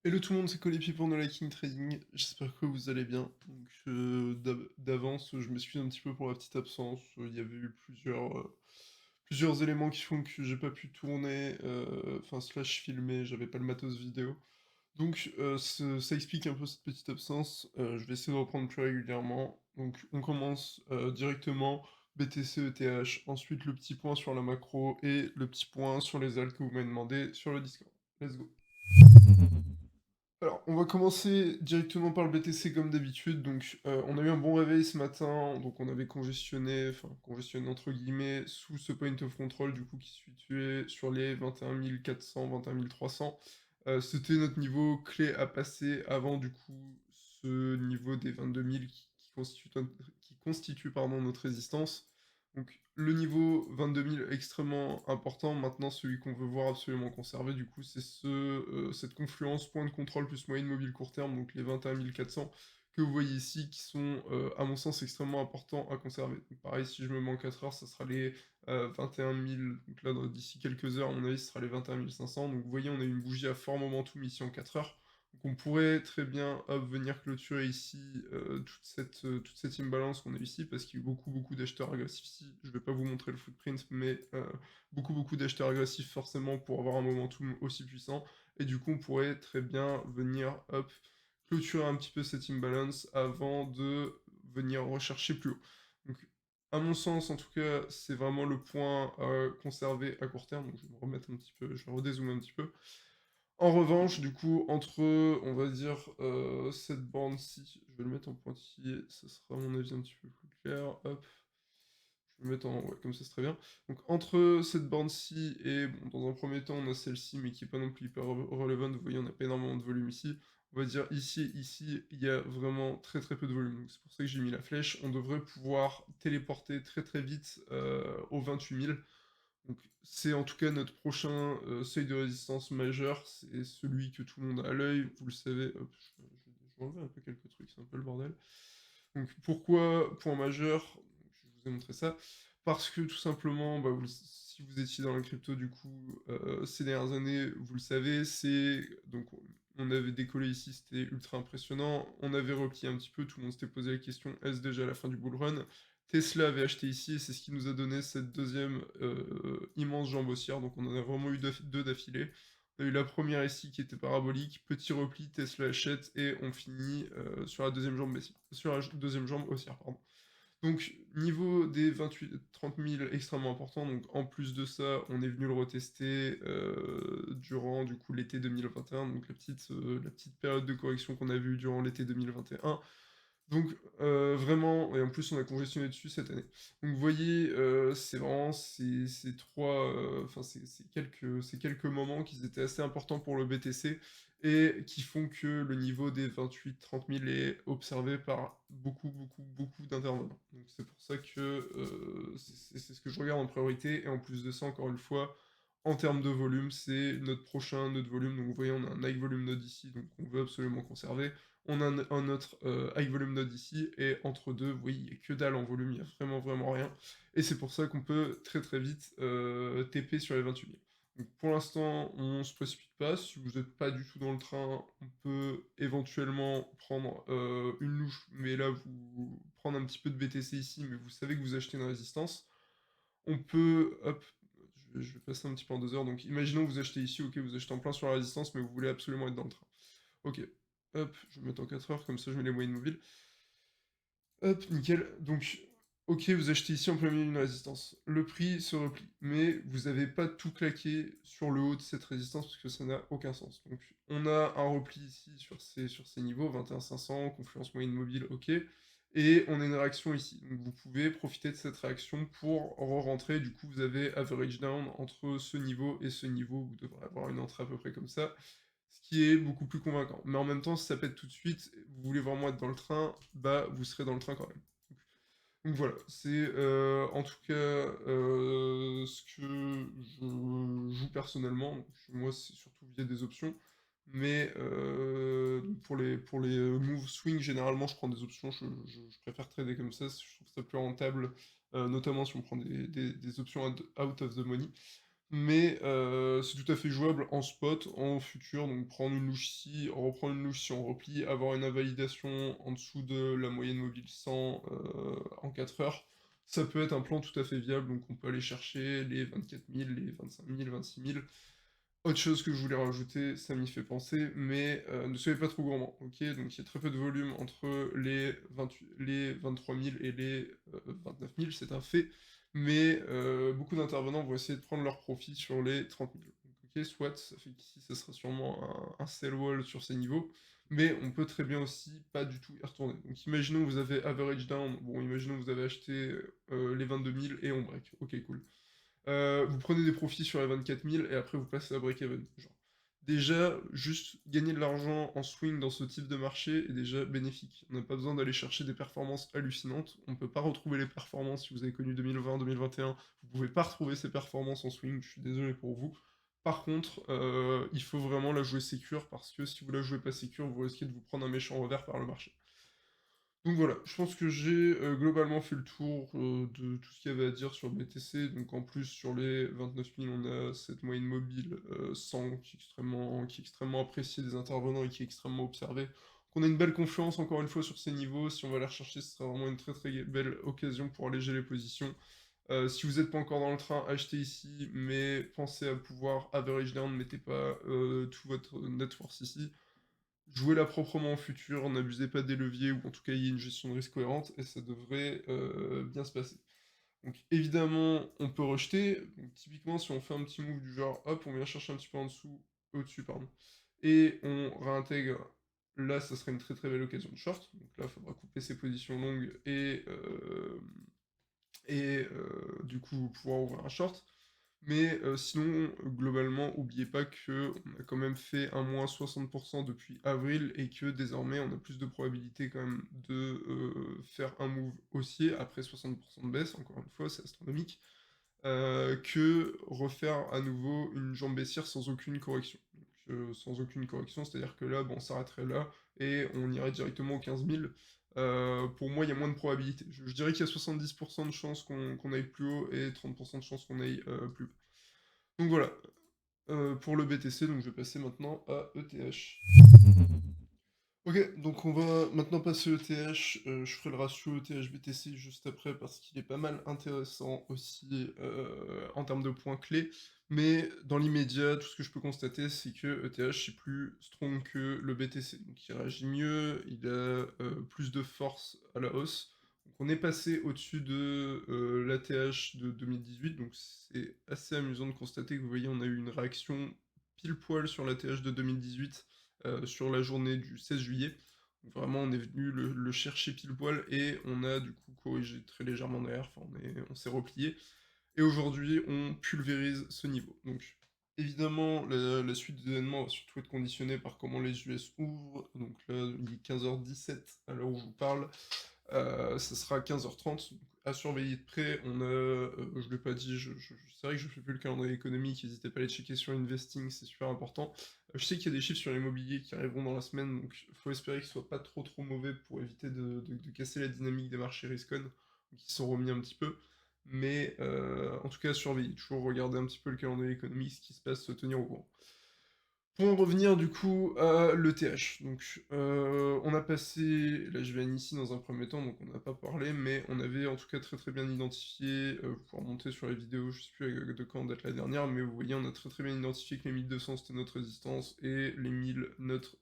Hello tout le monde, c'est Colépi pour No Liking Trading, j'espère que vous allez bien. Donc d'avance, je m'excuse un petit peu pour la petite absence, il y avait eu plusieurs éléments qui font que j'ai pas pu tourner, enfin slash filmer, j'avais pas le matos vidéo. Donc ça explique un peu cette petite absence, je vais essayer de reprendre plus régulièrement. Donc on commence directement BTC ETH, ensuite le petit point sur la macro et le petit point sur les alts que vous m'avez demandé sur le Discord. Let's go. Alors, on va commencer directement par le BTC comme d'habitude. Donc, on a eu un bon réveil ce matin. Donc, on avait congestionné, enfin, congestionné entre guillemets, sous ce point of control, du coup, qui se situait sur les 21 400, 21 300. C'était notre niveau clé à passer avant, du coup, ce niveau des 22 000 qui constitue pardon, notre résistance. Donc, le niveau 22 000 extrêmement important. Maintenant, celui qu'on veut voir absolument conserver, du coup, c'est cette confluence point de contrôle plus moyenne mobile court terme, donc les 21 400 que vous voyez ici, qui sont, à mon sens, extrêmement importants à conserver. Donc, pareil, si je me mets en 4 heures, ça sera les 21 000. Donc là, d'ici quelques heures, à mon avis, ce sera les 21 500. Donc, vous voyez, on a une bougie à fort momentum ici en 4 heures. Donc on pourrait très bien venir clôturer ici toute cette imbalance qu'on a ici, parce qu'il y a eu beaucoup d'acheteurs agressifs ici. Je ne vais pas vous montrer le footprint, mais beaucoup d'acheteurs agressifs forcément pour avoir un momentum aussi puissant. Et du coup, on pourrait très bien venir clôturer un petit peu cette imbalance avant de venir rechercher plus haut. Donc, à mon sens, en tout cas, c'est vraiment le point à conserver à court terme. Donc, je vais me remettre un petit peu, je vais redézoomer un petit peu. En revanche, du coup, entre, on va dire, cette borne-ci, je vais le mettre en pointillé, ça sera à mon avis un petit peu plus clair. Hop, je vais le mettre en... Ouais, comme ça c'est très bien. Donc entre cette borne-ci et, bon, dans un premier temps, on a celle-ci, mais qui est pas non plus hyper relevant. Vous voyez, on n'a pas énormément de volume ici. On va dire ici et ici, il y a vraiment très peu de volume. Donc c'est pour ça que j'ai mis la flèche. On devrait pouvoir téléporter très vite aux 28 000. Donc c'est en tout cas notre prochain seuil de résistance majeur, c'est celui que tout le monde a à l'œil, vous le savez. Hop, je vais enlever un peu quelques trucs, c'est un peu le bordel. Donc pourquoi point majeur? Je vous ai montré ça. Parce que tout simplement, bah, si vous étiez dans la crypto du coup ces dernières années, vous le savez, c'est donc on avait décollé ici, c'était ultra impressionnant. On avait replié un petit peu, tout le monde s'était posé la question, est-ce déjà la fin du bull run? Tesla avait acheté ici et c'est ce qui nous a donné cette deuxième immense jambe haussière. Donc on en a vraiment eu deux d'affilée. On a eu la première ici qui était parabolique, petit repli, Tesla achète et on finit sur la deuxième jambe baissière, sur la deuxième jambe haussière, pardon. Donc niveau des 28-30 000 extrêmement important. Donc en plus de ça, on est venu le retester durant du coup l'été 2021, donc la petite période de correction qu'on a vue durant l'été 2021. Donc vraiment, et en plus on a congestionné dessus cette année. Donc vous voyez, c'est vraiment ces trois, enfin ces quelques moments qui étaient assez importants pour le BTC et qui font que le niveau des 28-30 000 est observé par beaucoup d'intervenants. Donc c'est pour ça que c'est ce que je regarde en priorité. Et en plus de ça, encore une fois, en termes de volume, c'est notre prochain nœud de volume. Donc vous voyez, on a un high volume node ici, donc on veut absolument conserver. On a un autre high volume node ici, et entre deux, vous voyez, il n'y a que dalle en volume, il n'y a vraiment rien. Et c'est pour ça qu'on peut très vite TP sur les 28 000. Donc pour l'instant, on ne se précipite pas. Si vous n'êtes pas du tout dans le train, on peut éventuellement prendre une louche, mais là, vous prendre un petit peu de BTC ici, mais vous savez que vous achetez une résistance. On peut, hop, je vais passer un petit peu en 2 heures. Donc imaginons que vous achetez ici, ok, vous achetez en plein sur la résistance, mais vous voulez absolument être dans le train. Ok, hop, je vais mettre en 4 heures, comme ça je mets les moyennes mobiles. Hop, nickel. Donc, ok, vous achetez ici en plein milieu d'une résistance. Le prix se replie, mais vous n'avez pas tout claqué sur le haut de cette résistance parce que ça n'a aucun sens. Donc, on a un repli ici sur ces niveaux, 21 500, confluence moyenne mobile, ok. Et on a une réaction ici. Donc, vous pouvez profiter de cette réaction pour re-rentrer. Du coup, vous avez average down entre ce niveau et ce niveau. Vous devrez avoir une entrée à peu près comme ça, ce qui est beaucoup plus convaincant. Mais en même temps, si ça pète tout de suite, vous voulez vraiment être dans le train, bah vous serez dans le train quand même. Donc voilà, c'est en tout cas ce que je joue personnellement. Donc, moi, c'est surtout via des options. Mais pour les moves swing, généralement, je prends des options. Je préfère trader comme ça. Je trouve ça plus rentable, notamment si on prend des options out of the money. mais c'est tout à fait jouable en spot, en futur, donc prendre une louche ici, reprendre une louche si on replie, avoir une invalidation en dessous de la moyenne mobile 100 en 4 heures. Ça peut être un plan tout à fait viable, donc on peut aller chercher les 24 000, les 25 000, 26 000. Autre chose que je voulais rajouter, ça m'y fait penser, mais ne soyez pas trop gourmand, ok? Donc il y a très peu de volume entre les 28, les 23 000 et les 29 000, c'est un fait, mais beaucoup d'intervenants vont essayer de prendre leur profit sur les 30 000. Donc, ok, soit, ça fait qu'ici, ça sera sûrement un sell wall sur ces niveaux, mais on peut très bien aussi pas du tout y retourner. Donc imaginons que vous avez average down, bon, imaginons que vous avez acheté les 22 000 et on break, ok, cool. Vous prenez des profits sur les 24 000 et après vous passez à break-even. Genre. Déjà, juste gagner de l'argent en swing dans ce type de marché est déjà bénéfique. On n'a pas besoin d'aller chercher des performances hallucinantes. On ne peut pas retrouver les performances si vous avez connu 2020, 2021. Vous ne pouvez pas retrouver ces performances en swing. Je suis désolé pour vous. Par contre, il faut vraiment la jouer sécure parce que si vous la jouez pas sécure, vous risquez de vous prendre un méchant revers par le marché. Donc voilà, je pense que j'ai globalement fait le tour de tout ce qu'il y avait à dire sur le BTC. Donc en plus, sur les 29 000, on a cette moyenne mobile 100 qui est extrêmement appréciée des intervenants et qui est extrêmement observée. Donc on a une belle confiance encore une fois sur ces niveaux. Si on va les rechercher, ce sera vraiment une très très belle occasion pour alléger les positions. Si vous n'êtes pas encore dans le train, achetez ici, mais pensez à pouvoir average down, ne mettez pas tout votre net force ici. Jouez-la proprement au futur, n'abusez pas des leviers, ou en tout cas, il y a une gestion de risque cohérente, et ça devrait bien se passer. Donc évidemment, on peut rejeter. Donc, typiquement, si on fait un petit move du genre, hop, on vient chercher un petit peu en dessous, au-dessus, pardon, et on réintègre, là, ça serait une très très belle occasion de short. Donc là, il faudra couper ses positions longues et du coup pouvoir ouvrir un short. Mais sinon, globalement, n'oubliez pas qu'on a quand même fait un moins 60% depuis avril et que désormais on a plus de probabilité quand même de faire un move haussier après 60% de baisse, encore une fois, c'est astronomique, que refaire à nouveau une jambe baissière sans aucune correction. Donc, sans aucune correction, c'est-à-dire que là, bon, on s'arrêterait là et on irait directement aux 15 000. Pour moi, il y a moins de probabilité. Je dirais qu'il y a 70% de chances qu'on aille plus haut et 30% de chances qu'on aille plus bas. Donc voilà, pour le BTC, donc je vais passer maintenant à ETH. Ok, donc on va maintenant passer au ETH. Je ferai le ratio ETH-BTC juste après parce qu'il est pas mal intéressant aussi en termes de points clés. Mais dans l'immédiat, tout ce que je peux constater, c'est que ETH est plus strong que le BTC. Donc il réagit mieux, il a plus de force à la hausse. Donc on est passé au-dessus de l'ATH de 2018. Donc c'est assez amusant de constater que vous voyez, on a eu une réaction pile poil sur l'ATH de 2018 sur la journée du 16 juillet. Donc vraiment, on est venu le chercher pile poil et on a du coup corrigé très légèrement derrière, enfin, on s'est replié. Et aujourd'hui, on pulvérise ce niveau. Donc évidemment, la suite des événements va surtout être conditionnée par comment les US ouvrent. Donc là, il est 15h17 à l'heure où je vous parle. Ça sera 15h30, donc à surveiller de près. On a, je ne l'ai pas dit, c'est vrai que je ne fais plus le calendrier économique, n'hésitez pas à aller checker sur Investing, c'est super important. Je sais qu'il y a des chiffres sur l'immobilier qui arriveront dans la semaine, donc il faut espérer qu'ils ne soient pas trop trop mauvais pour éviter de casser la dynamique des marchés risk-on, qui sont remis un petit peu. Mais en tout cas, surveillez, toujours regarder un petit peu le calendrier économique, ce qui se passe, se tenir au courant. Pour en revenir du coup à l'ETH, donc on a passé, là je vais ici dans un premier temps, donc on n'a pas parlé, mais on avait en tout cas très très bien identifié, vous pouvez remonter sur les vidéos, je sais plus de quand date la dernière, mais vous voyez on a très très bien identifié que les 1200 c'était notre résistance et les 1000 notre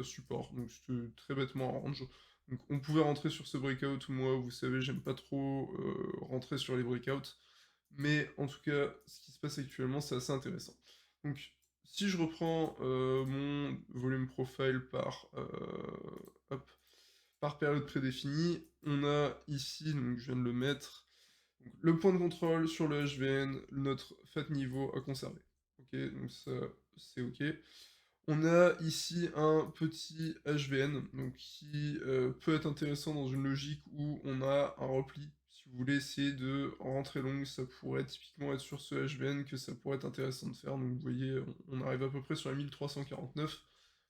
support, donc c'était très bêtement un range. Donc on pouvait rentrer sur ce breakout, moi vous savez j'aime pas trop rentrer sur les breakouts, mais en tout cas ce qui se passe actuellement c'est assez intéressant. Donc si je reprends mon volume profile hop, par période prédéfinie, on a ici, donc je viens de le mettre, donc, le point de contrôle sur le HVN, notre fat niveau à conserver. Ok, donc ça c'est ok. On a ici un petit HVN donc, qui peut être intéressant dans une logique où on a un repli. Si vous voulez essayer de rentrer long, ça pourrait typiquement être sur ce HVN que ça pourrait être intéressant de faire. Donc vous voyez, on arrive à peu près sur la 1349.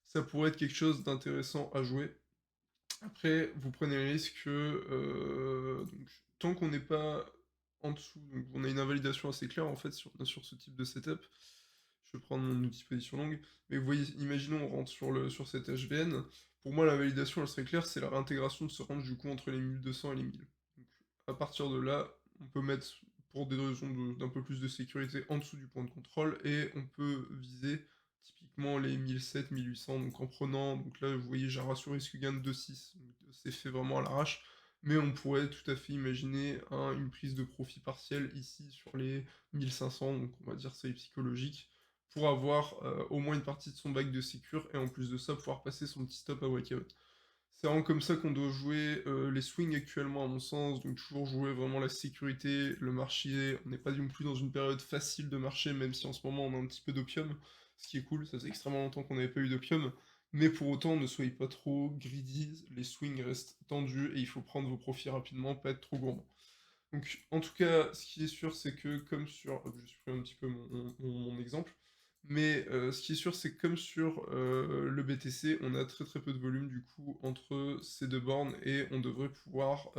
Ça pourrait être quelque chose d'intéressant à jouer. Après, vous prenez le risque que donc, tant qu'on n'est pas en dessous, donc on a une invalidation assez claire en fait sur ce type de setup. Je vais prendre mon outil position longue, mais vous voyez, imaginons on rentre sur cet HVN. Pour moi, la validation, elle serait claire, c'est la réintégration de ce range du coup entre les 1200 et les 1000. Donc à partir de là, on peut mettre, pour des raisons d'un peu plus de sécurité, en dessous du point de contrôle, et on peut viser typiquement les 1007, 1800, donc en prenant, donc là vous voyez j'ai un ratio risque gain de 2,6, donc c'est fait vraiment à l'arrache, mais on pourrait tout à fait imaginer une prise de profit partielle ici sur les 1500, donc on va dire c'est psychologique, pour avoir au moins une partie de son bac de sécure, et en plus de ça, pouvoir passer son petit stop à breakout. C'est vraiment comme ça qu'on doit jouer les swings actuellement, à mon sens, donc toujours jouer vraiment la sécurité, le marché, on n'est pas non plus dans une période facile de marché, même si en ce moment on a un petit peu d'opium, ce qui est cool, ça fait extrêmement longtemps qu'on n'avait pas eu d'opium, mais pour autant, ne soyez pas trop greedy, les swings restent tendus, et il faut prendre vos profits rapidement, pas être trop gourmand. Donc, en tout cas, ce qui est sûr, c'est que comme sur... hop, je supprime un petit peu mon exemple. Mais ce qui est sûr, c'est que comme sur le BTC, on a très très peu de volume du coup entre ces deux bornes et on devrait pouvoir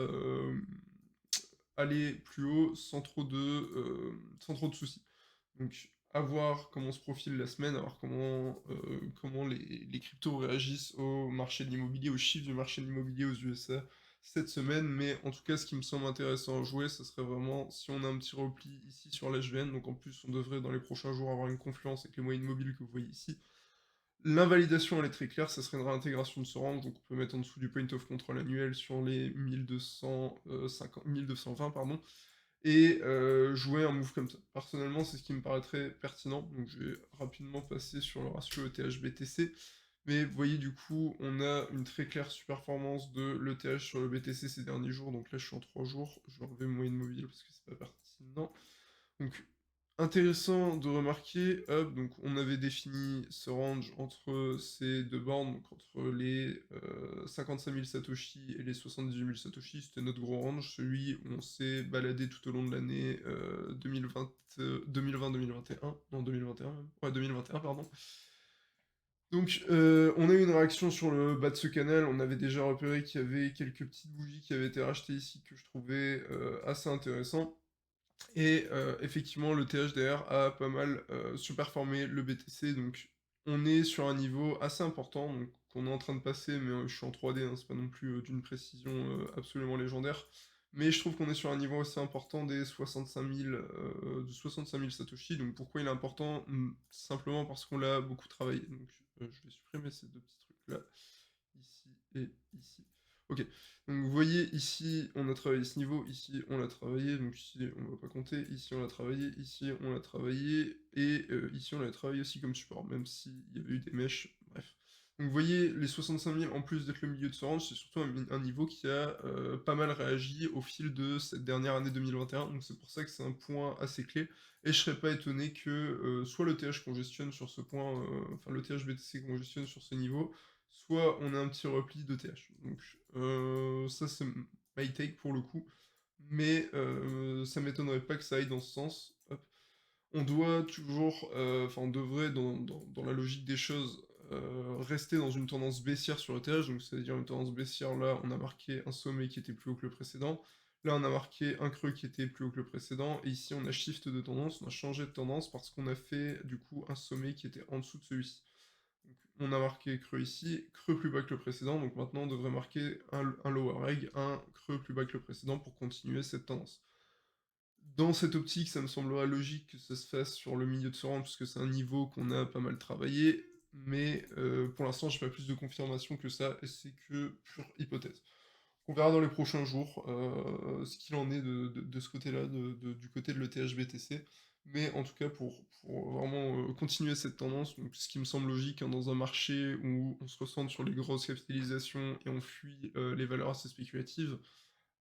aller plus haut sans trop de soucis. Donc, à voir comment se profile la semaine, à voir comment les cryptos réagissent au marché de l'immobilier, aux chiffres du marché de l'immobilier aux USA cette semaine. Mais en tout cas, ce qui me semble intéressant à jouer, ce serait vraiment si on a un petit repli ici sur l'HVN. Donc en plus, on devrait dans les prochains jours avoir une confluence avec les moyennes mobiles que vous voyez ici. L'invalidation, elle est très claire, ça serait une réintégration de ce range, donc on peut mettre en dessous du point of control annuel sur les 1220, pardon, et jouer un move comme ça. Personnellement, c'est ce qui me paraît très pertinent, donc je vais rapidement passer sur le ratio ETH-BTC, mais vous voyez du coup, on a une très claire surperformance de l'ETH sur le BTC ces derniers jours, donc là je suis en 3 jours, je vais enlever mon moyenne mobile parce que c'est pas pertinent. Donc intéressant de remarquer, hop, donc on avait défini ce range entre ces deux bornes, donc entre les 55 000 Satoshi et les 78 000 Satoshi, c'était notre gros range, celui où on s'est baladé tout au long de l'année 2020, 2020-2021, non 2021 même, ouais 2021 pardon. Donc on a eu une réaction sur le bas de ce canal, on avait déjà repéré qu'il y avait quelques petites bougies qui avaient été rachetées ici que je trouvais assez intéressant. Et effectivement, le THDR a pas mal surperformé le BTC, donc on est sur un niveau assez important, donc qu'on est en train de passer, mais je suis en 3D, hein, c'est pas non plus d'une précision absolument légendaire, mais je trouve qu'on est sur un niveau assez important des 65 000 Satoshi, donc pourquoi il est important? Simplement parce qu'on l'a beaucoup travaillé, donc je vais supprimer ces deux petits trucs-là, ici et ici. Ok, donc vous voyez ici on a travaillé ce niveau, ici on l'a travaillé, donc ici on va pas compter, ici on l'a travaillé, ici on l'a travaillé, et ici on l'a travaillé aussi comme support, même s'il y avait eu des mèches, bref. Donc vous voyez, les 65 000, en plus d'être le milieu de ce range, c'est surtout un niveau qui a pas mal réagi au fil de cette dernière année 2021, donc c'est pour ça que c'est un point assez clé, et je serais pas étonné que soit le TH congestionne sur ce point, enfin le TH BTC congestionne sur ce niveau, soit on a un petit repli de TH. Donc ça c'est my take pour le coup, mais ça m'étonnerait pas que ça aille dans ce sens. Hop. On doit toujours, enfin on devrait dans la logique des choses, rester dans une tendance baissière sur le TH, donc c'est-à-dire une tendance baissière, là on a marqué un sommet qui était plus haut que le précédent, là on a marqué un creux qui était plus haut que le précédent, et ici on a shift de tendance, on a changé de tendance parce qu'on a fait du coup un sommet qui était en dessous de celui-ci. Donc, on a marqué creux ici, creux plus bas que le précédent, donc maintenant on devrait marquer un lower egg, un creux plus bas que le précédent pour continuer cette tendance. Dans cette optique, ça me semblerait logique que ça se fasse sur le milieu de ce range, puisque c'est un niveau qu'on a pas mal travaillé, mais pour l'instant j'ai pas plus de confirmation que ça, et c'est que pure hypothèse. On verra dans les prochains jours ce qu'il en est de ce côté-là, du côté de l'ETH-BTC. Mais en tout cas, pour vraiment continuer cette tendance, donc ce qui me semble logique hein, dans un marché où on se recentre sur les grosses capitalisations et on fuit les valeurs assez spéculatives.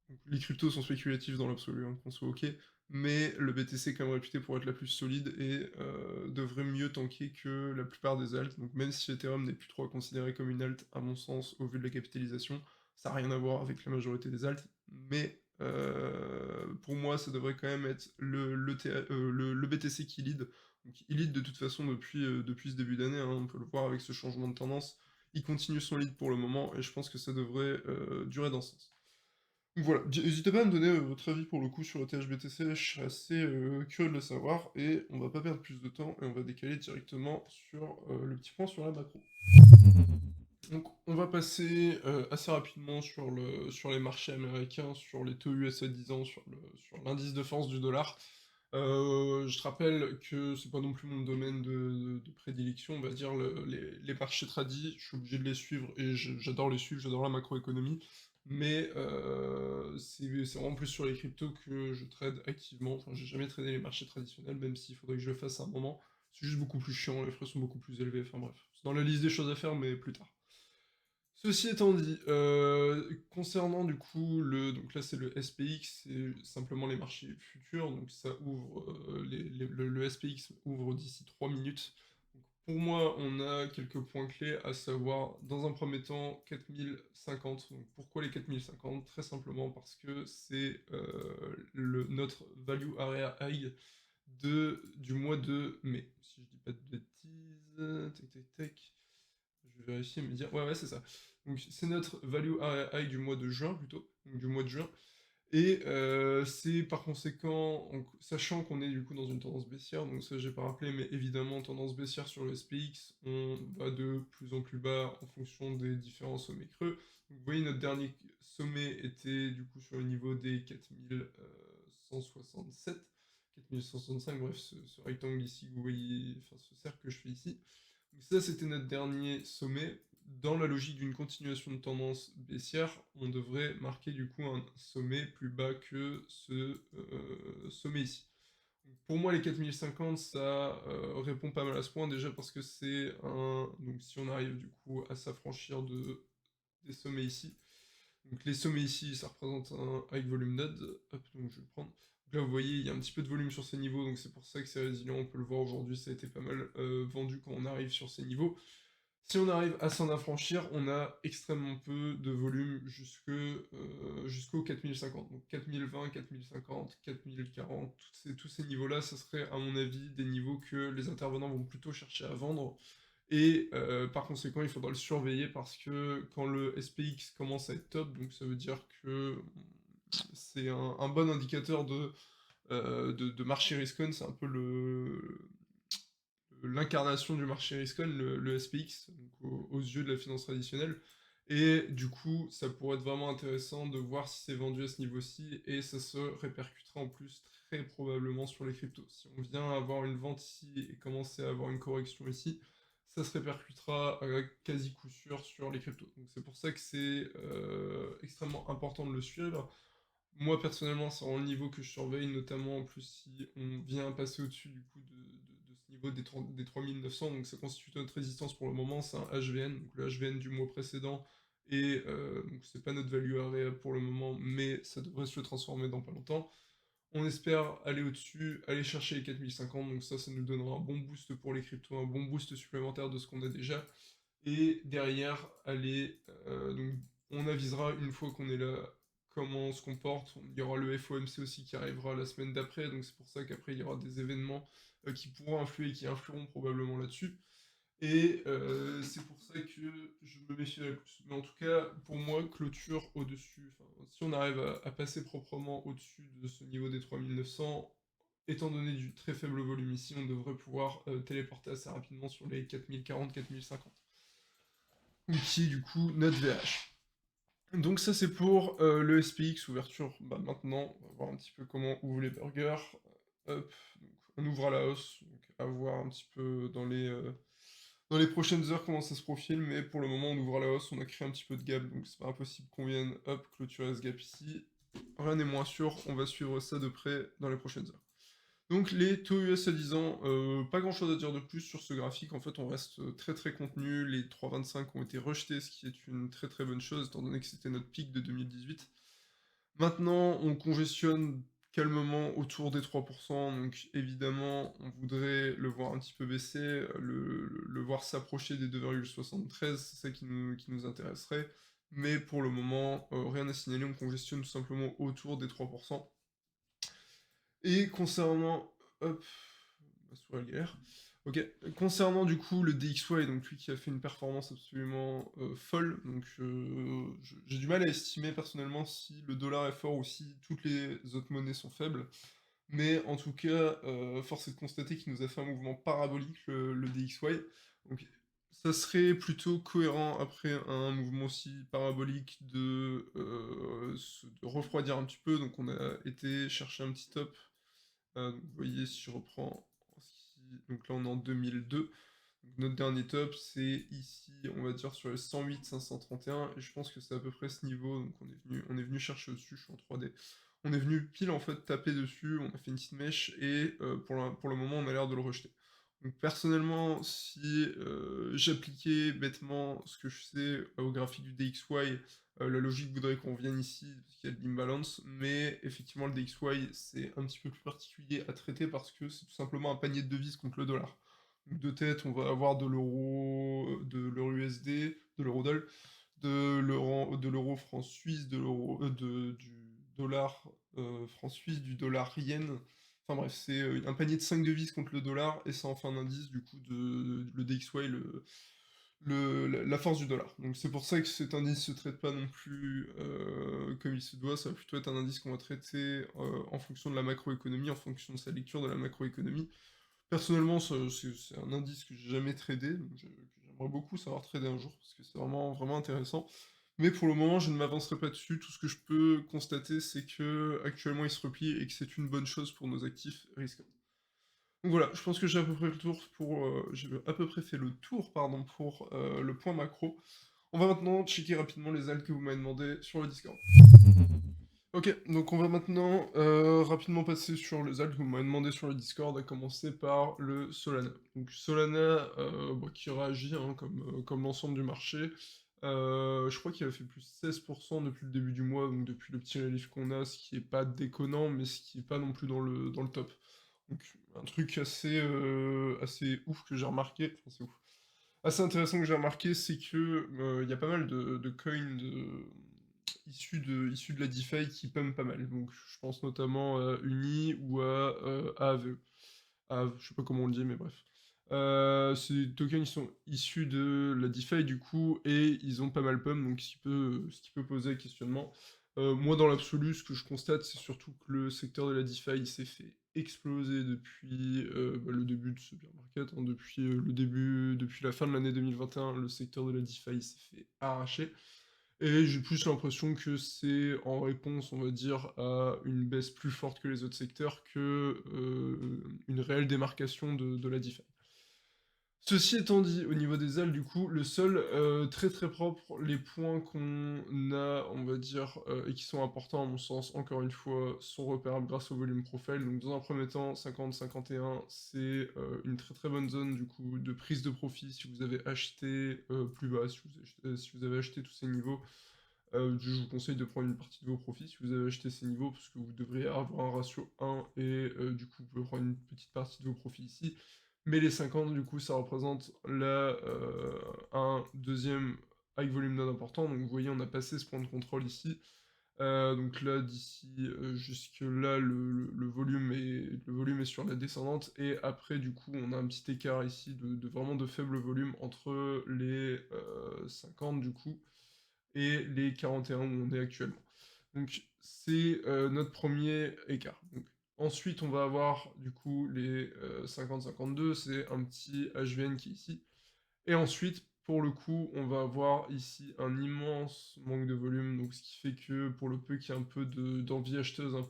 Donc, les cryptos sont spéculatifs dans l'absolu, hein, qu'on soit ok, mais le BTC est quand même réputé pour être la plus solide et devrait mieux tanker que la plupart des alts. Donc même si Ethereum n'est plus trop à considérer comme une alt, à mon sens, au vu de la capitalisation, ça n'a rien à voir avec la majorité des alts, mais pour moi ça devrait quand même être le BTC qui lead. Donc il lead de toute façon depuis ce début d'année, hein, on peut le voir avec ce changement de tendance. Il continue son lead pour le moment et je pense que ça devrait durer dans ce sens. Donc voilà, n'hésitez pas à me donner, votre avis pour le coup sur le THBTC, je serais assez, curieux de le savoir et on va pas perdre plus de temps et on va décaler directement sur, le petit point sur la macro. Donc on va passer, assez rapidement sur les marchés américains, sur les taux US à 10 ans, sur l'indice de force du dollar. Je te rappelle que c'est pas non plus mon domaine de prédilection, on va dire les marchés tradis, je suis obligé de les suivre et j'adore les suivre, j'adore la macroéconomie, mais c'est vraiment plus sur les cryptos que je trade activement. Enfin, j'ai jamais tradé les marchés traditionnels, même s'il faudrait que je le fasse à un moment. C'est juste beaucoup plus chiant, les frais sont beaucoup plus élevés, enfin bref. C'est dans la liste des choses à faire, mais plus tard. Ceci étant dit, concernant du coup donc là c'est le SPX, c'est simplement les marchés futurs, donc ça ouvre, le SPX ouvre d'ici 3 minutes. Donc pour moi, on a quelques points clés, à savoir, dans un premier temps, 4050. Donc pourquoi les 4050? Très simplement parce que c'est, notre value area high du mois de mai, si je dis pas de bêtises, tac tac tac. Je vais vérifier et me dire. Ouais, ouais, c'est ça. Donc, c'est notre value high du mois de juin, plutôt. Donc, du mois de juin. Et c'est par conséquent, sachant qu'on est du coup dans une tendance baissière, donc ça j'ai pas rappelé, mais évidemment, tendance baissière sur le SPX, on va de plus en plus bas en fonction des différents sommets creux. Donc, vous voyez, notre dernier sommet était du coup sur le niveau des 4167, 4165, bref, ce rectangle ici que vous voyez, enfin ce cercle que je fais ici. Donc ça, c'était notre dernier sommet. Dans la logique d'une continuation de tendance baissière, on devrait marquer du coup un sommet plus bas que ce sommet ici. Donc pour moi, les 4050, ça répond pas mal à ce point, déjà parce que c'est un... Donc si on arrive du coup à s'affranchir des sommets ici, donc les sommets ici, ça représente un high volume node. Hop, donc je vais le prendre. Donc là, vous voyez, il y a un petit peu de volume sur ces niveaux, donc c'est pour ça que c'est résilient. On peut le voir aujourd'hui, ça a été pas mal vendu quand on arrive sur ces niveaux. Si on arrive à s'en affranchir, on a extrêmement peu de volume jusqu'au 4050. Donc 4020, 4050, 4040, tous ces niveaux-là, ça serait à mon avis des niveaux que les intervenants vont plutôt chercher à vendre. Et par conséquent, il faudra le surveiller parce que quand le SPX commence à être top, donc ça veut dire que c'est un bon indicateur de marché risk-on, c'est un peu l'incarnation du marché risk-on, le SPX, donc aux yeux de la finance traditionnelle. Et du coup, ça pourrait être vraiment intéressant de voir si c'est vendu à ce niveau-ci, et ça se répercutera en plus très probablement sur les cryptos. Si on vient avoir une vente ici et commencer à avoir une correction ici, ça se répercutera quasi coup sûr sur les cryptos. Donc c'est pour ça que c'est extrêmement important de le suivre. Moi, personnellement, c'est vraiment le niveau que je surveille, notamment en plus si on vient passer au-dessus du coup de ce niveau des 3900, donc ça constitue notre résistance pour le moment, c'est un HVN, donc le HVN du mois précédent, et donc c'est pas notre value area pour le moment, mais ça devrait se transformer dans pas longtemps. On espère aller au-dessus, aller chercher les 4050, donc ça nous donnera un bon boost pour les cryptos, un bon boost supplémentaire de ce qu'on a déjà. Et derrière, aller, donc on avisera une fois qu'on est là comment on se comporte. Il y aura le FOMC aussi qui arrivera la semaine d'après, donc c'est pour ça qu'après il y aura des événements qui pourront influer, qui influeront probablement là-dessus. Et c'est pour ça que je me méfierai plus. Mais en tout cas, pour moi, clôture au-dessus, enfin, si on arrive à passer proprement au-dessus de ce niveau des 3900, étant donné du très faible volume ici, on devrait pouvoir téléporter assez rapidement sur les 4040-4050. Qui est du coup notre VH. Donc ça c'est pour le SPX ouverture. Bah, maintenant, on va voir un petit peu comment ouvrent les burgers. Hop, donc, on ouvre à la hausse, donc à voir un petit peu dans les prochaines heures comment ça se profile, mais pour le moment on ouvre à la hausse, on a créé un petit peu de gap, donc c'est pas impossible qu'on vienne hop clôturer ce gap ici. Rien n'est moins sûr, on va suivre ça de près dans les prochaines heures. Donc les taux US à 10 ans, pas grand chose à dire de plus sur ce graphique, en fait on reste très très contenu, les 3,25 ont été rejetés, ce qui est une très très bonne chose, étant donné que c'était notre pic de 2018. Maintenant on congestionne calmement autour des 3%, donc évidemment on voudrait le voir un petit peu baisser, le voir s'approcher des 2,73, c'est ça qui nous intéresserait, mais pour le moment, rien à signaler, on congestionne tout simplement autour des 3%. Et concernant... Hop, ma souris galère. OK. Concernant du coup le DXY, donc lui qui a fait une performance absolument, folle, donc j'ai du mal à estimer personnellement si le dollar est fort ou si toutes les autres monnaies sont faibles. Mais en tout cas, force est de constater qu'il nous a fait un mouvement parabolique le DXY. Donc ça serait plutôt cohérent après un mouvement aussi parabolique de refroidir un petit peu. Donc on a été chercher un petit top. Donc vous voyez si je reprends donc là on est en 2002. Donc notre dernier top c'est ici, on va dire sur les 108 531 et je pense que c'est à peu près ce niveau. Donc on est venu chercher au-dessus, je suis en 3D. On est venu pile en fait taper dessus, on a fait une petite mèche et pour le moment on a l'air de le rejeter. Donc personnellement, si j'appliquais bêtement ce que je sais au graphique du DXY, la logique voudrait qu'on vienne ici parce qu'il y a de l'imbalance, mais effectivement le DXY c'est un petit peu plus particulier à traiter parce que c'est tout simplement un panier de devises contre le dollar. Donc de tête, on va avoir de l'euro USD, de l'euro-doll, de l'euro franc suisse, du dollar franc suisse, du dollar yen. Enfin bref, c'est un panier de 5 devises contre le dollar et ça en fait un indice du coup le DXY, la force du dollar. Donc c'est pour ça que cet indice se traite pas non plus comme il se doit, ça va plutôt être un indice qu'on va traiter en fonction de la macroéconomie, en fonction de sa lecture de la macroéconomie. Personnellement, c'est un indice que j'ai jamais tradé, donc que j'aimerais beaucoup savoir trader un jour, parce que c'est vraiment, vraiment intéressant. Mais pour le moment, je ne m'avancerai pas dessus. Tout ce que je peux constater, c'est que actuellement, il se replie et que c'est une bonne chose pour nos actifs risqués. Donc voilà, je pense que j'ai à peu près le tour j'ai à peu près fait le tour, pardon, pour le point macro. On va maintenant checker rapidement les alts que vous m'avez demandé sur le Discord. Ok, donc on va maintenant rapidement passer sur les alts que vous m'avez demandé sur le Discord, à commencer par le Solana. Donc Solana, bon, qui réagit hein, comme l'ensemble du marché. Je crois qu'il a fait plus 16% depuis le début du mois, donc depuis le petit relief qu'on a, ce qui est pas déconnant, mais ce qui est pas non plus dans le top. Donc un truc assez ouf que j'ai remarqué, enfin c'est ouf, assez intéressant que j'ai remarqué, c'est que il y a pas mal de coins issus de la DeFi qui pump pas mal. Donc je pense notamment à Uni ou à AAVE. AAVE, je sais pas comment on le dit, mais bref. Ces tokens ils sont issus de la DeFi du coup et ils ont pas mal pump, donc ce qui peut poser questionnement. Moi dans l'absolu, ce que je constate, c'est surtout que le secteur de la DeFi il s'est fait exploser depuis le début de ce bear market, hein, depuis la fin de l'année 2021, le secteur de la DeFi s'est fait arracher. Et j'ai plus l'impression que c'est en réponse, on va dire, à une baisse plus forte que les autres secteurs que une réelle démarcation de la DeFi. Ceci étant dit, au niveau des ailes, du coup, le sol, très très propre, les points qu'on a, on va dire, et qui sont importants à mon sens, encore une fois, sont repérables grâce au volume profile. Donc dans un premier temps, 50-51, c'est une très très bonne zone du coup de prise de profit si vous avez acheté plus bas, si vous avez acheté tous ces niveaux. Je vous conseille de prendre une partie de vos profits si vous avez acheté ces niveaux, parce que vous devriez avoir un ratio 1, et du coup, vous pouvez prendre une petite partie de vos profits ici. Mais les 50, du coup, ça représente un deuxième high volume node important. Donc vous voyez, on a passé ce point de contrôle ici. Donc là, d'ici jusque là, le volume est sur la descendante. Et après, du coup, on a un petit écart ici de vraiment de faible volume entre les 50, du coup, et les 41 où on est actuellement. Donc c'est notre premier écart. Donc, ensuite, on va avoir du coup les 50-52, c'est un petit HVN qui est ici. Et ensuite, pour le coup, on va avoir ici un immense manque de volume, donc ce qui fait que pour le peu qu'il y ait un peu d'envie acheteuse, un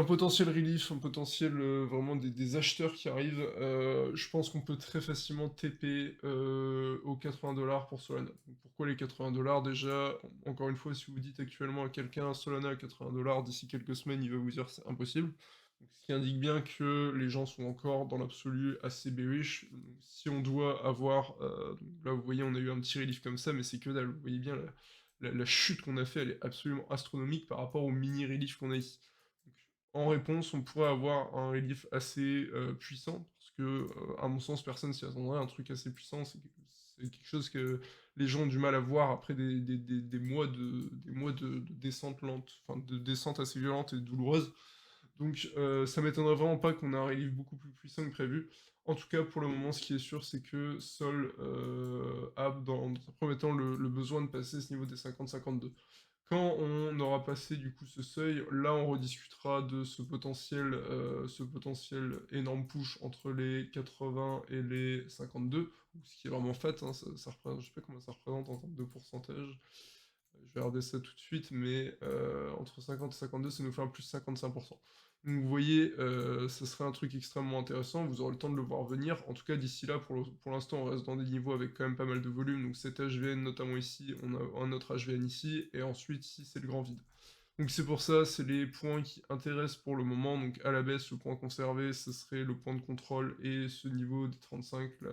potentiel relief, un potentiel vraiment des acheteurs qui arrivent, je pense qu'on peut très facilement TP aux 80$ pour Solana. Donc pourquoi les 80$ déjà? Encore une fois, si vous dites actuellement à quelqu'un Solana à 80$, d'ici quelques semaines, il va vous dire c'est impossible. Donc, ce qui indique bien que les gens sont encore dans l'absolu assez bearish. Donc, si on doit avoir, donc là vous voyez on a eu un petit relief comme ça, mais c'est que dalle. Vous voyez bien la chute qu'on a fait, elle est absolument astronomique par rapport au mini relief qu'on a ici. Donc, en réponse, on pourrait avoir un relief assez puissant, parce que, à mon sens, personne s'y attendrait. Un truc assez puissant, c'est quelque chose que les gens ont du mal à voir après des mois de descente lente, enfin de descente assez violente et douloureuse. Donc ça m'étonnerait vraiment pas qu'on ait un relief beaucoup plus puissant que prévu. En tout cas, pour le moment, ce qui est sûr, c'est que Sol a dans un premier temps le besoin de passer ce niveau des 50-52. Quand on aura passé du coup ce seuil, là on rediscutera de ce potentiel énorme push entre les 80 et les 52, ce qui est vraiment fat, hein, ça représente, je sais pas comment ça représente en termes de pourcentage, je vais regarder ça tout de suite, mais entre 50 et 52, ça nous fait un plus 55%. Donc vous voyez, ça serait un truc extrêmement intéressant, vous aurez le temps de le voir venir. En tout cas, d'ici là, pour l'instant, on reste dans des niveaux avec quand même pas mal de volume. Donc cet HVN, notamment ici, on a un autre HVN ici, et ensuite, ici, c'est le grand vide. Donc c'est pour ça, c'est les points qui intéressent pour le moment. Donc à la baisse, le point conservé, ce serait le point de contrôle, et ce niveau des 35, là,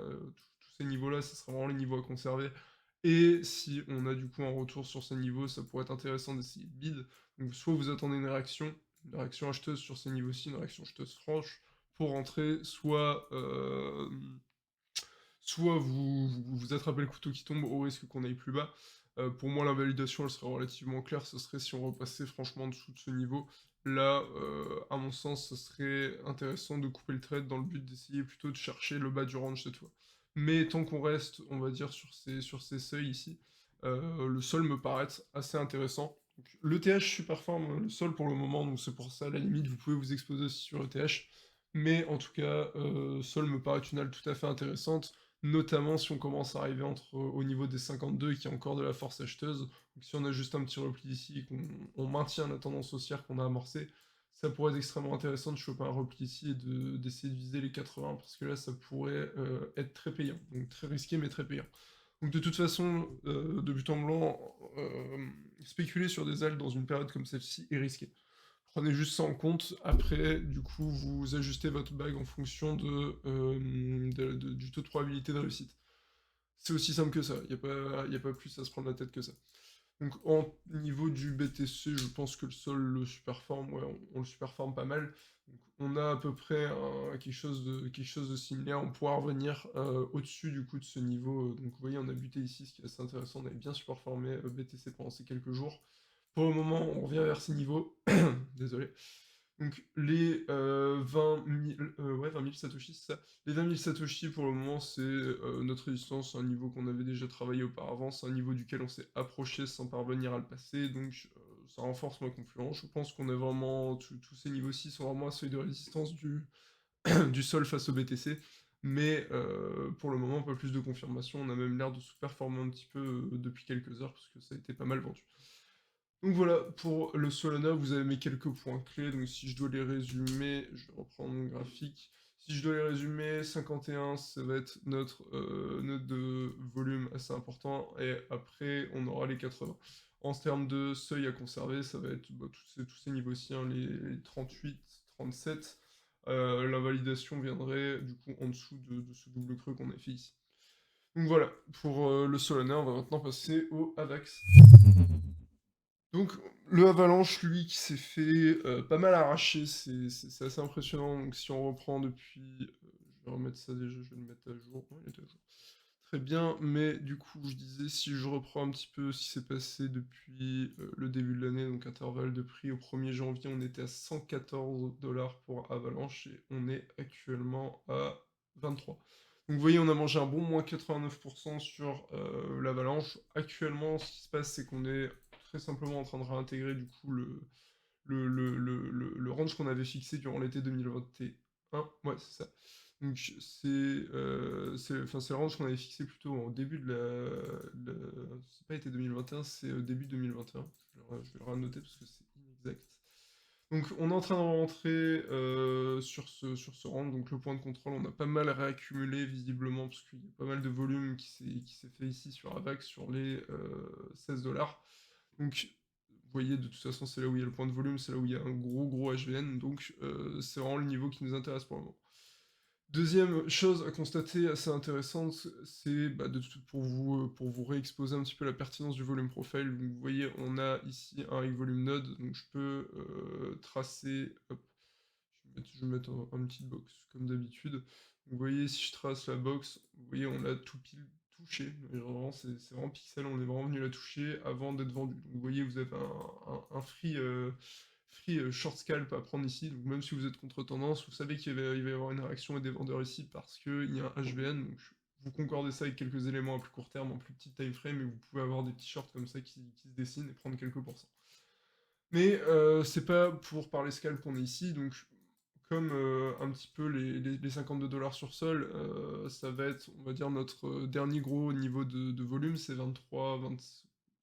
tous ces niveaux-là, ce serait vraiment les niveaux à conserver. Et si on a du coup un retour sur ces niveaux, ça pourrait être intéressant d'essayer de bid. Donc soit vous attendez une réaction acheteuse sur ces niveaux-ci, une réaction acheteuse franche pour rentrer, soit vous attrapez le couteau qui tombe au risque qu'on aille plus bas. Pour moi, l'invalidation, elle serait relativement claire, ce serait si on repassait franchement en dessous de ce niveau. Là, à mon sens, ce serait intéressant de couper le trade dans le but d'essayer plutôt de chercher le bas du range cette fois. Mais tant qu'on reste, on va dire, sur ces seuils ici, le sol me paraît assez intéressant. Donc, le TH super forme le sol pour le moment, donc c'est pour ça, à la limite, vous pouvez vous exposer aussi sur le TH. Mais en tout cas, sol me paraît une halle tout à fait intéressante, notamment si on commence à arriver au niveau des 52 et qu'il y a encore de la force acheteuse. Donc si on a juste un petit repli ici et qu'on maintient la tendance haussière qu'on a amorcée, ça pourrait être extrêmement intéressant de choper un repli ici et d'essayer de viser les 80, parce que là ça pourrait être très payant, donc très risqué mais très payant. Donc de toute façon, de but en blanc, spéculer sur des ailes dans une période comme celle-ci est risqué. Prenez juste ça en compte. Après, du coup, vous ajustez votre bague en fonction du taux de probabilité de réussite. C'est aussi simple que ça. Il n'y a pas plus à se prendre la tête que ça. Donc, en niveau du BTC, je pense que le sol le superforme. Ouais, on le superforme pas mal. Donc, on a à peu près quelque chose de similaire. On pourra revenir au-dessus du coup de ce niveau. Donc, vous voyez, on a buté ici, ce qui est assez intéressant. On avait bien superformé BTC pendant ces quelques jours. Pour le moment, on revient vers ces niveaux. Désolé. Donc les 20 000, ouais, 20 000 Satoshi, c'est ça. Les 20 000 Satoshi, pour le moment, c'est notre résistance, un niveau qu'on avait déjà travaillé auparavant, c'est un niveau duquel on s'est approché sans parvenir à le passer, donc ça renforce ma confiance. Je pense qu'on est vraiment, tous ces niveaux-ci sont vraiment à seuil de résistance du sol face au BTC, mais pour le moment, pas plus de confirmation, on a même l'air de sous-performer un petit peu depuis quelques heures, parce que ça a été pas mal vendu. Donc voilà, pour le Solana, vous avez mes quelques points clés, donc si je dois les résumer, je vais reprendre mon graphique. Si je dois les résumer, 51, ça va être notre de volume assez important, et après, on aura les 80. En termes de seuil à conserver, ça va être tous ces niveaux-ci, hein, les 38, 37. La validation viendrait du coup en dessous de ce double creux qu'on a fait ici. Donc voilà, pour le Solana, on va maintenant passer au AVAX. Donc, le Avalanche, lui, qui s'est fait pas mal arracher, c'est assez impressionnant. Donc, si on reprend depuis. Je vais remettre ça déjà, je vais le mettre à jour. Ouais, il est à jour. Très bien, mais du coup, je disais, si je reprends un petit peu ce qui s'est passé depuis le début de l'année, donc intervalle de prix au 1er janvier, on était à 114 dollars pour Avalanche et on est actuellement à 23. Donc vous voyez, on a mangé un bon moins 89% sur l'Avalanche. Actuellement, ce qui se passe, c'est qu'on est très simplement en train de réintégrer du coup le range qu'on avait fixé durant l'été 2021. Ouais, c'est ça. Donc enfin, c'est le range qu'on avait fixé plutôt au début c'est pas été 2021, c'est début 2021. Je vais le renoter parce que c'est inexact. Donc on est en train de rentrer sur ce range, donc le point de contrôle, on a pas mal réaccumulé visiblement, parce qu'il y a pas mal de volume qui s'est fait ici sur AVAX sur les 16 dollars. Donc vous voyez, de toute façon, c'est là où il y a le point de volume, c'est là où il y a un gros HVN, donc c'est vraiment le niveau qui nous intéresse pour le moment. Deuxième chose à constater assez intéressante, c'est pour vous réexposer un petit peu la pertinence du volume profile. Donc, vous voyez, on a ici un high volume node, donc je peux tracer. Hop, je vais mettre un petit box comme d'habitude. Vous voyez, si je trace la box, vous voyez, on l'a tout pile touché. Vraiment, c'est vraiment pixel, on est vraiment venu la toucher avant d'être vendu. Donc, vous voyez, vous avez un free free short scalp à prendre ici, donc même si vous êtes contre tendance, vous savez il va y avoir une réaction et des vendeurs ici parce qu'il y a un HVN, donc vous concordez ça avec quelques éléments à plus court terme, en plus petit time frame, et vous pouvez avoir des petits shorts comme ça qui se dessinent et prendre quelques pourcents. Mais c'est pas pour parler scalp qu'on est ici, donc comme un petit peu les 52 $ sur sol, ça va être, on va dire, notre dernier gros niveau de volume, c'est 23, 20,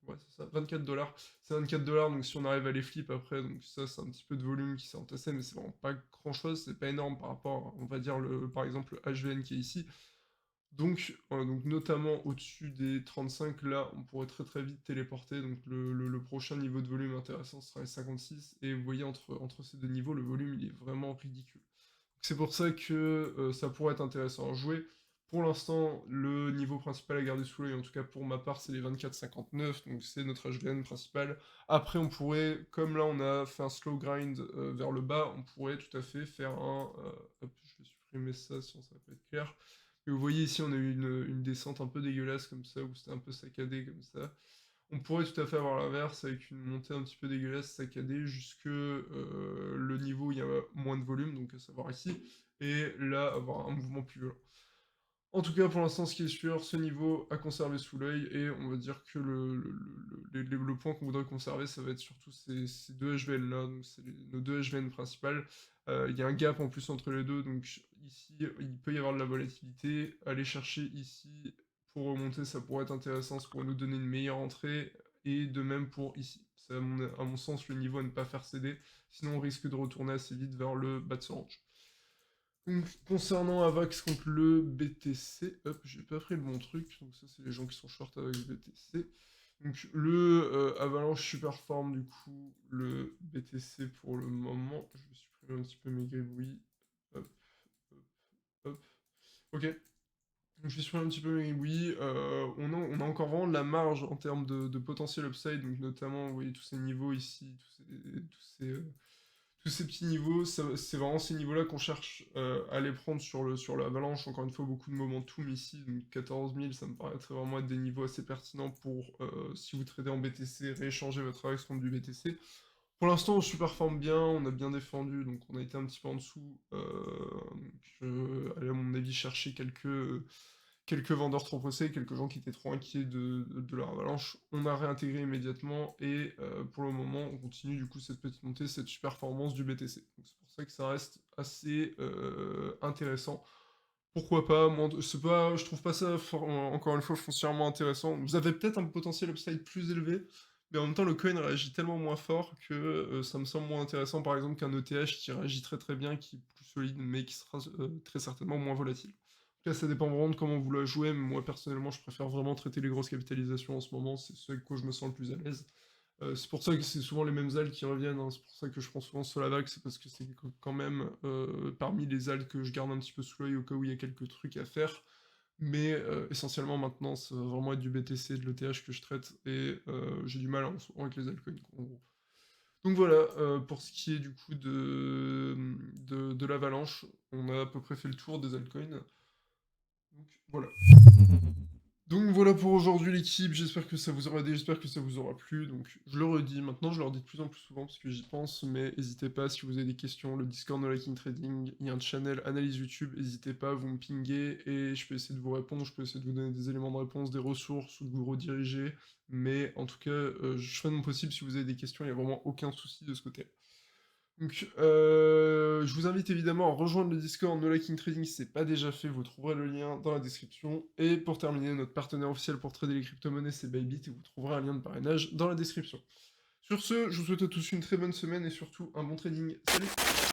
ouais, c'est ça, 24 $. C'est 24 $, donc si on arrive à les flip après, donc ça, c'est un petit peu de volume qui s'est entassé, mais c'est vraiment pas grand chose, c'est pas énorme par rapport, on va dire, par exemple, le HVN qui est ici. Donc notamment au-dessus des 35, là, on pourrait très très vite téléporter. Donc le prochain niveau de volume intéressant sera les 56. Et vous voyez, entre ces deux niveaux, le volume, il est vraiment ridicule. C'est pour ça que ça pourrait être intéressant à jouer. Pour l'instant, le niveau principal à garder sous l'œil, en tout cas pour ma part, c'est les 24,59, donc c'est notre HVN principal. Après, on pourrait, comme là on a fait un slow grind vers le bas, on pourrait tout à fait faire un... hop, je vais supprimer ça, sinon ça va pas être clair. Et vous voyez ici, on a eu une descente un peu dégueulasse comme ça, où c'était un peu saccadé comme ça. On pourrait tout à fait avoir l'inverse, avec une montée un petit peu dégueulasse, saccadée, jusque le niveau où il y a moins de volume, donc à savoir ici, et là, avoir un mouvement plus violent. En tout cas, pour l'instant, ce qui est sûr, ce niveau à conserver sous l'œil, et on va dire que le point qu'on voudrait conserver, ça va être surtout ces deux HVN-là, donc c'est nos deux HVN principales. Il y a un gap en plus entre les deux, donc ici, il peut y avoir de la volatilité. Aller chercher ici pour remonter, ça pourrait être intéressant, ça pourrait nous donner une meilleure entrée, et de même pour ici. C'est à mon sens le niveau à ne pas faire céder, sinon on risque de retourner assez vite vers le bas de ce range. Donc, concernant Avax contre le BTC, hop, j'ai pas pris le bon truc, donc ça c'est les gens qui sont short avec le BTC. Donc le Avalanche Superform, du coup, le BTC pour le moment, je vais supprimer un petit peu mes gribouillis, hop, hop, hop, ok. Donc je vais supprimer un petit peu mes gribouillis, on a encore vraiment de la marge en termes de potentiel upside, donc notamment, vous voyez, tous ces niveaux ici, tous ces petits niveaux, c'est vraiment ces niveaux-là qu'on cherche à les prendre sur l'avalanche. Encore une fois, beaucoup de momentum ici, donc 14 000, ça me paraîtrait vraiment être des niveaux assez pertinents pour, si vous tradez en BTC, rééchanger votre AVAX contre du BTC. Pour l'instant, on superforme bien, on a bien défendu, donc on a été un petit peu en dessous. Allez, à mon avis, chercher quelques vendeurs trop pressés, quelques gens qui étaient trop inquiets de leur avalanche. On a réintégré immédiatement et pour le moment, on continue du coup cette petite montée, cette super performance du BTC. C'est pour ça que ça reste assez intéressant. Pourquoi pas, moi, je trouve pas ça, encore une fois, foncièrement intéressant. Vous avez peut-être un potentiel upside plus élevé, mais en même temps, le coin réagit tellement moins fort que ça me semble moins intéressant, par exemple, qu'un ETH qui réagit très très bien, qui est plus solide, mais qui sera très certainement moins volatile. Là, ça dépend vraiment de comment vous la jouez, mais moi, personnellement, je préfère vraiment traiter les grosses capitalisations en ce moment, c'est ce avec quoi je me sens le plus à l'aise. C'est pour ça que c'est souvent les mêmes alts qui reviennent, hein. C'est pour ça que je prends souvent Solavax, c'est parce que c'est quand même parmi les alts que je garde un petit peu sous l'œil au cas où il y a quelques trucs à faire. Mais essentiellement maintenant, ça va vraiment être du BTC et de l'ETH que je traite, et j'ai du mal en ce moment avec les altcoins, en gros. Donc voilà, pour ce qui est du coup de l'avalanche, on a à peu près fait le tour des altcoins. Donc voilà. Donc voilà pour aujourd'hui l'équipe, j'espère que ça vous aura aidé, j'espère que ça vous aura plu. Donc je le redis, maintenant je le redis de plus en plus souvent parce que j'y pense, mais n'hésitez pas si vous avez des questions, le Discord No Liking Trading, il y a un channel analyse YouTube, n'hésitez pas, vous me pinguez et je peux essayer de vous répondre, je peux essayer de vous donner des éléments de réponse, des ressources ou de vous rediriger, mais en tout cas je ferai de mon possible si vous avez des questions, il n'y a vraiment aucun souci de ce côté. Donc, je vous invite évidemment à rejoindre le Discord No Liking Trading si c'est pas déjà fait, vous trouverez le lien dans la description. Et pour terminer, notre partenaire officiel pour trader les crypto-monnaies, c'est Bybit, et vous trouverez un lien de parrainage dans la description. Sur ce, je vous souhaite à tous une très bonne semaine et surtout un bon trading. Salut!